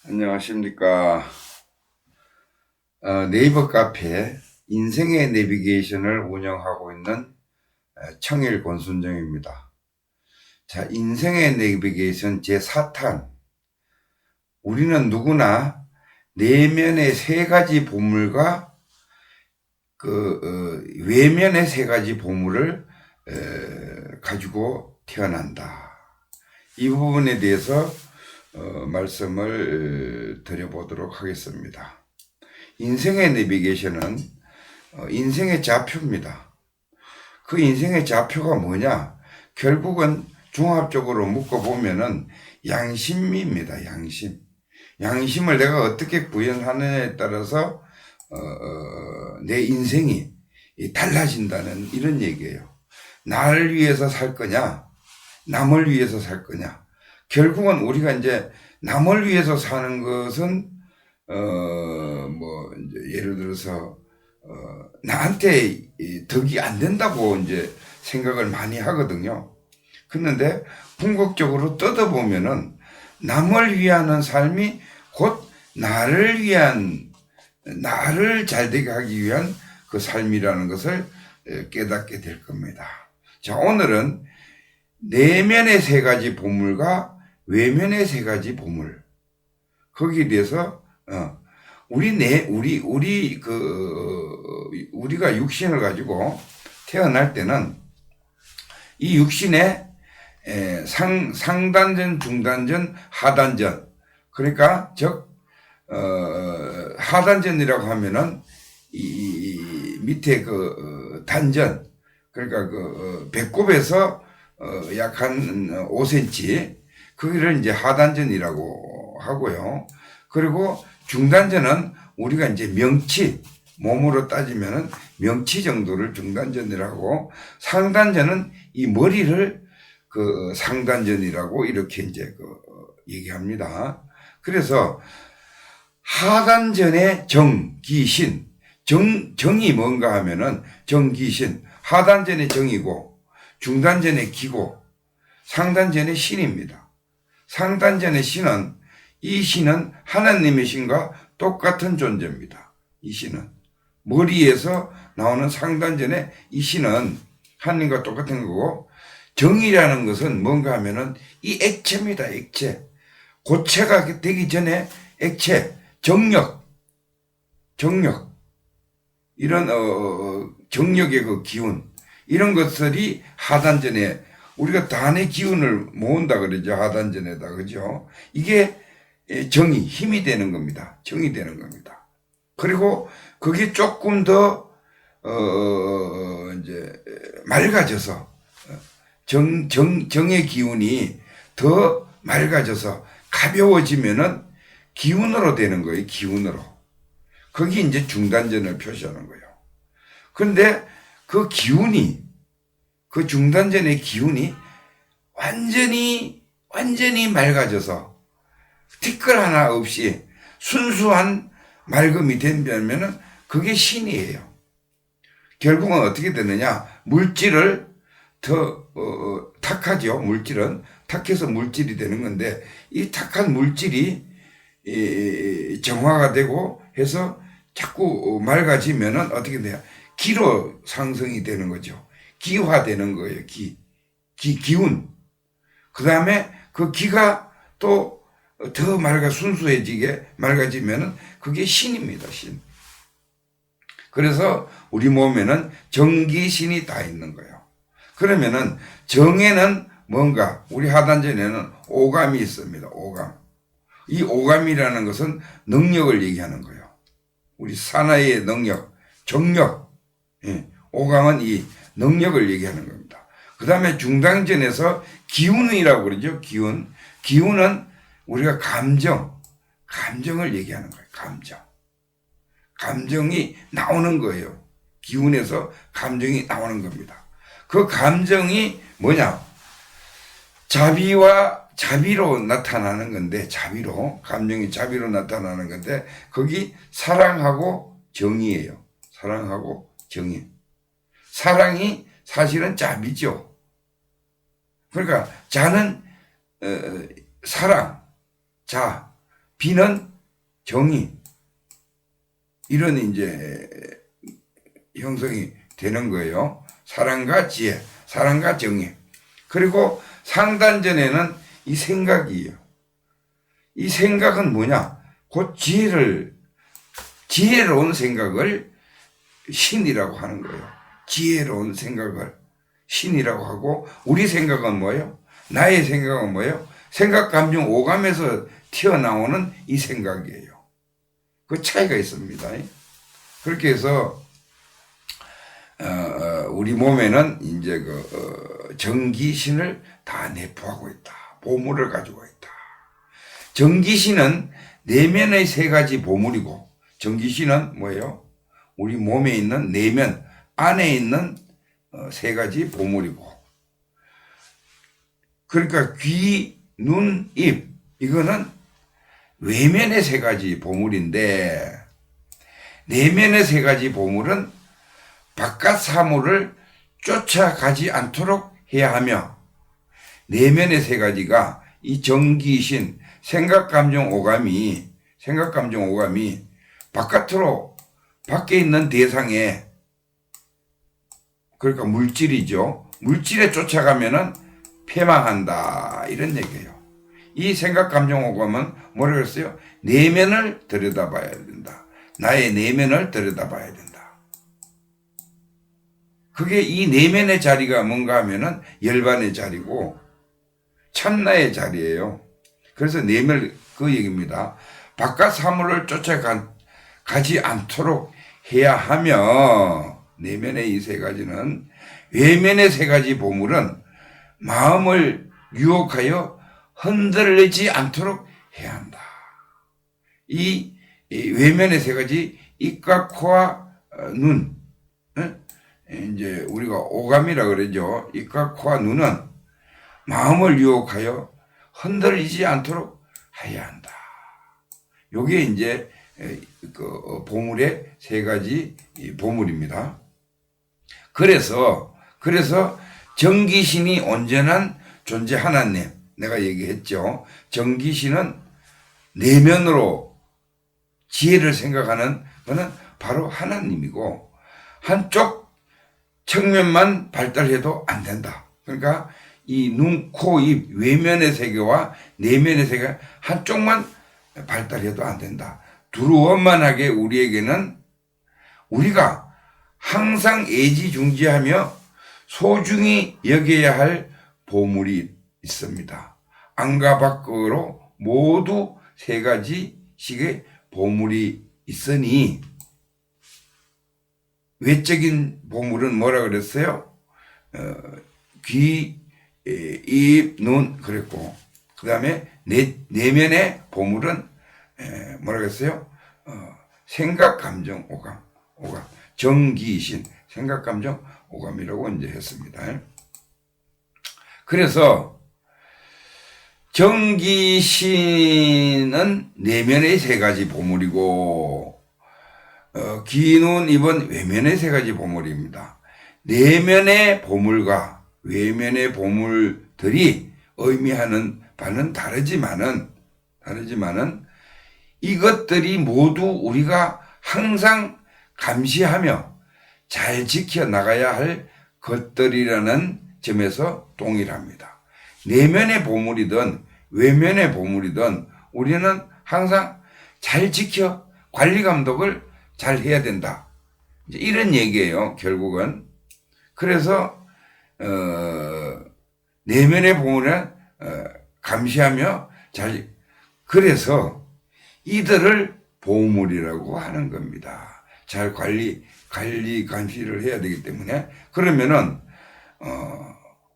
안녕하십니까. 네이버 카페 인생의 내비게이션을 운영하고 있는 청일 권순정입니다. 자, 인생의 내비게이션 제4탄. 우리는 누구나 내면의 세 가지 보물과 외면의 세 가지 보물을 가지고 태어난다. 이 부분에 대해서 말씀을 드려보도록 하겠습니다. 인생의 내비게이션은 인생의 좌표입니다. 그 인생의 좌표가 뭐냐? 결국은 종합적으로 묶어보면은 양심입니다. 양심. 양심을 내가 어떻게 구현하느냐에 따라서 내 인생이 달라진다는 이런 얘기예요. 나를 위해서 살 거냐? 남을 위해서 살 거냐? 결국은 우리가 이제 남을 위해서 사는 것은 이제 예를 들어서 나한테 덕이 안 된다고 이제 생각을 많이 하거든요. 그런데 궁극적으로 뜯어보면은 남을 위하는 삶이 곧 나를 잘되게 하기 위한 그 삶이라는 것을 깨닫게 될 겁니다. 자, 오늘은 내면의 세 가지 보물과 외면의 세 가지 보물. 거기에 대해서, 우리가 육신을 가지고 태어날 때는 이 육신에 상단전, 중단전, 하단전. 그러니까, 하단전이라고 하면은, 밑에 단전. 그러니까 배꼽에서, 약 한 5cm. 거기를 이제 하단전이라고 하고요. 그리고 중단전은 우리가 이제 명치, 몸으로 따지면은 명치 정도를 중단전이라고, 상단전은 이 머리를 상단전이라고 이렇게 이제 얘기합니다. 그래서 하단전의 정기신, 정이 뭔가 하면은 정기신, 하단전의 정이고, 중단전의 기고, 상단전의 신입니다. 상단전의 신은, 이 신은 하나님의 신과 똑같은 존재입니다. 이 신은. 머리에서 나오는 상단전의 이 신은 하나님과 똑같은 거고, 정이라는 것은 뭔가 하면은 이 액체입니다. 액체. 고체가 되기 전에 액체, 정력. 이런, 정력의 그 기운. 이런 것들이 하단전에 우리가 단의 기운을 모은다 그러죠. 하단전에다. 그죠? 이게 정이, 힘이 되는 겁니다. 정이 되는 겁니다. 그리고 그게 조금 더, 이제, 맑아져서, 정의 기운이 더 맑아져서 가벼워지면은 기운으로 되는 거예요. 기운으로. 거기 이제 중단전을 표시하는 거예요. 그런데 그 기운이, 그 중단전의 기운이 완전히 맑아져서 티끌 하나 없이 순수한 맑음이 된다면은 그게 신이에요. 결국은 어떻게 되느냐? 물질을 더 탁하죠. 물질은 탁해서 물질이 되는 건데 이 탁한 물질이 정화가 되고 해서 자꾸 맑아지면은 어떻게 돼요? 기로 상승이 되는 거죠. 기화되는 거예요. 기운. 그 다음에 그 기가 또 더 순수해지게 맑아지면은 그게 신입니다. 신. 그래서 우리 몸에는 정기신이 다 있는 거예요. 그러면은 정에는 뭔가 우리 하단전에는 오감이 있습니다. 오감. 이 오감이라는 것은 능력을 얘기하는 거예요. 우리 사나이의 능력, 정력. 오감은 이 능력을 얘기하는 겁니다. 그 다음에 중단전에서 기운이라고 그러죠. 기운은 우리가 감정을 얘기하는 거예요. 감정이 나오는 거예요. 기운에서 감정이 나오는 겁니다. 그 감정이 뭐냐? 자비로 나타나는 건데, 감정이 자비로 나타나는 건데, 거기 사랑하고 정의예요. 사랑하고 정의. 사랑이 사실은 자비죠. 그러니까 자는 사랑, 비는 정의, 이런 이제 형성이 되는 거예요. 사랑과 지혜, 사랑과 정의. 그리고 상단전에는 이 생각이에요. 이 생각은 뭐냐? 곧 지혜로운 생각을 신이라고 하는 거예요. 지혜로운 생각을 신이라고 하고, 우리 생각은 뭐예요? 나의 생각은 뭐예요? 생각, 감정, 오감에서 튀어나오는 이 생각이에요. 그 차이가 있습니다. 그렇게 해서 우리 몸에는 이제 정기신을 다 내포하고 있다. 보물을 가지고 있다. 정기신은 내면의 세 가지 보물이고, 정기신은 뭐예요? 우리 몸에 있는 내면 안에 있는 세 가지 보물이고, 그러니까 귀, 눈, 입, 이거는 외면의 세 가지 보물인데, 내면의 세 가지 보물은 바깥 사물을 쫓아가지 않도록 해야 하며, 내면의 세 가지가 이 정기신, 생각, 감정, 오감이 바깥으로, 밖에 있는 대상에, 그러니까 물질이죠. 물질에 쫓아가면은 폐망한다, 이런 얘기예요. 이 생각, 감정, 오감은 뭐라 그랬어요? 내면을 들여다봐야 된다. 나의 내면을 들여다봐야 된다. 그게 이 내면의 자리가 뭔가 하면은 열반의 자리고 참나의 자리예요. 그래서 내면, 그 얘기입니다. 바깥 사물을 쫓아가지 않도록 해야 하며, 내면의 이 세 가지는, 외면의 세 가지 보물은 마음을 유혹하여 흔들리지 않도록 해야 한다. 이 외면의 세 가지, 입과 코와 눈, 이제 우리가 오감이라 그러죠. 입과 코와 눈은 마음을 유혹하여 흔들리지 않도록 해야 한다. 요게 이제 그 보물의 세 가지 보물입니다. 그래서 정기신이 온전한 존재 하나님, 내가 얘기했죠. 정기신은 내면으로 지혜를 생각하는 것은 바로 하나님이고, 한쪽 측면만 발달해도 안 된다. 그러니까 이 눈, 코, 입, 외면의 세계와 내면의 세계 한쪽만 발달해도 안 된다. 두루원만하게 우리에게는 우리가 항상 애지중지하며 소중히 여겨야 할 보물이 있습니다. 안과 밖으로 모두 세 가지씩의 보물이 있으니, 외적인 보물은 뭐라 그랬어요? 귀, 입, 눈 그랬고, 그 다음에 내면의 보물은 뭐라 그랬어요? 생각, 감정, 오감, 정기신, 생각, 감정, 오감이라고 이제 했습니다. 그래서 정기신은 내면의 세 가지 보물이고, 귀, 눈, 입은 외면의 세 가지 보물입니다. 내면의 보물과 외면의 보물들이 의미하는 바는 다르지만은 이것들이 모두 우리가 항상 감시하며 잘 지켜나가야 할 것들이라는 점에서 동일합니다. 내면의 보물이든 외면의 보물이든 우리는 항상 잘 지켜 관리 감독을 잘 해야 된다. 이런 얘기예요, 결국은. 그래서 내면의 보물을 감시하며 그래서 이들을 보물이라고 하는 겁니다. 잘 감시를 해야 되기 때문에. 그러면은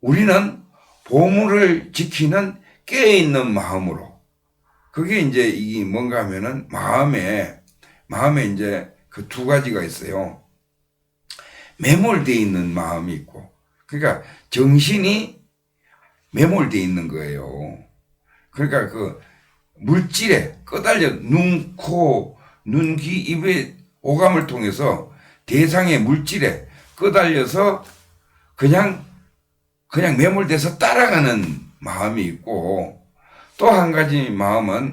우리는 보물을 지키는 깨어있는 마음으로, 그게 이제 이게 뭔가 하면은 마음에 이제 그 두 가지가 있어요. 매몰되어 있는 마음이 있고, 그러니까 정신이 매몰되어 있는 거예요. 그러니까 그 물질에 끄달려 눈, 코, 눈, 귀, 입의 오감을 통해서 대상의 물질에 끄달려서 그냥 매몰돼서 따라가는 마음이 있고, 또 한 가지 마음은